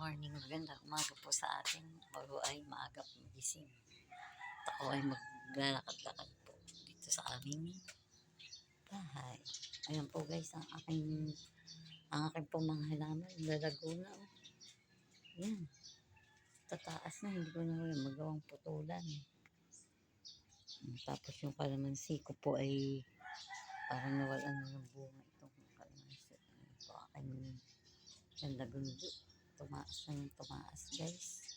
morning, magandang umaga po sa atin. Ako ay maaga magising. Ako ay maglalakad-lakad po dito sa aming bahay. Ayan po guys, ang aking pong mga halaman, lalago na. Oh. Yan, tataas na, hindi ko na magawang putulan. Tapos yung kalamansi ko po ay parang nawalan na ng bunga itong kalamansi. Ayan po aking lalagundo. Tumaas na yung tumaas guys.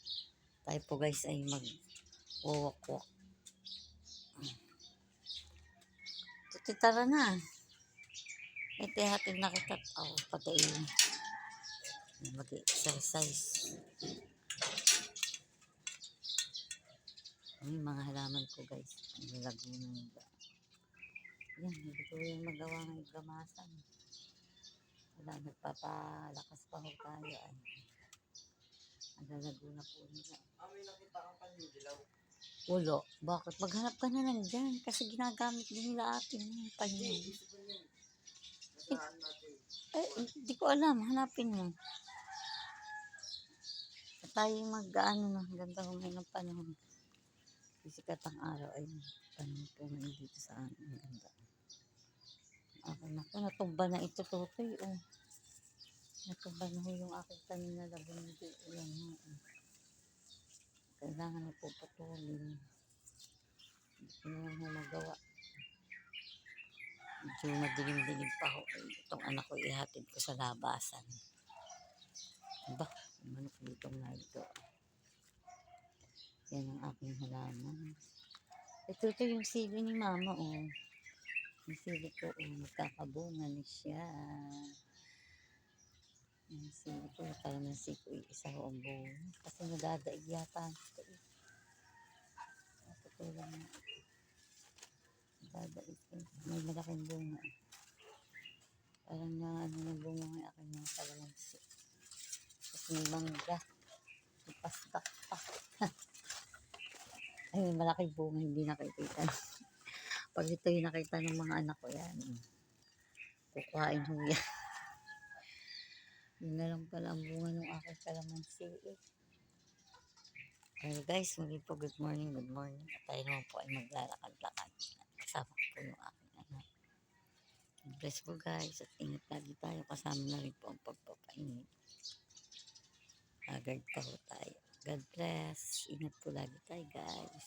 Tayo po guys ay mag-walk-walk. Tara na. Ito hatid na kita. Ako pati mag-exercise. Yung mga halaman ko guys. Ang lalago na nila. Yan, hindi ko yung magawa ng igamasan. Wala, nagpapalakas pa ho tayo. Ay, ang lalago na po nila. May nakita kang pandidilaw. Ulo, bakit? Maghanap ka na lang dyan kasi ginagamit din nila atin yung panyo. Nasaan natin? Hindi ko alam. Hanapin mo. Tayo mag-ano na. Ganda ko ngayon ng panahon. Sikat ang araw ay panahon po na dito sa amin. Ganda. Ako naku, natumba na ito tutoy. Oh. Natumba na ho yung aking tanim na labundi. Ayan ho. Kailangan na puputulin. Hindi ko naman ho magawa. Medyo madilim-dilim pa ho. Itong anak ko ihatid ko sa labasan. Ba, manok dito na ito. Yan ang aking halaman. Ito yung sili ni mama, oh. Yung sili ko, oh, magkakabunga na siya. Yung sili ko, kalamansi ko, isa ho ang bunga. Kasi nadadaig yata ito, eh. Ito lang. Nadadaig ko. May malaking bunga. Parang na, ano na bunga ng aking mga kalamansi. Tapos may mangga. May pastak pa. Ay, may malaking bunga, hindi nakikita. Pag ito yung nakita ng mga anak ko, yan. Kukuhain ho yan. Yun na lang pala ang bunga ng aking kalamansi. Well guys, muli po, good morning, good morning. At tayo naman po ay maglalakad-lakad. Kasama ko po yung aking anak. God bless po guys. At ingat lagi tayo. Kasama na rin po ang pagpapainit. Agad pa ho tayo. God bless. Ingat po lagi tayo guys.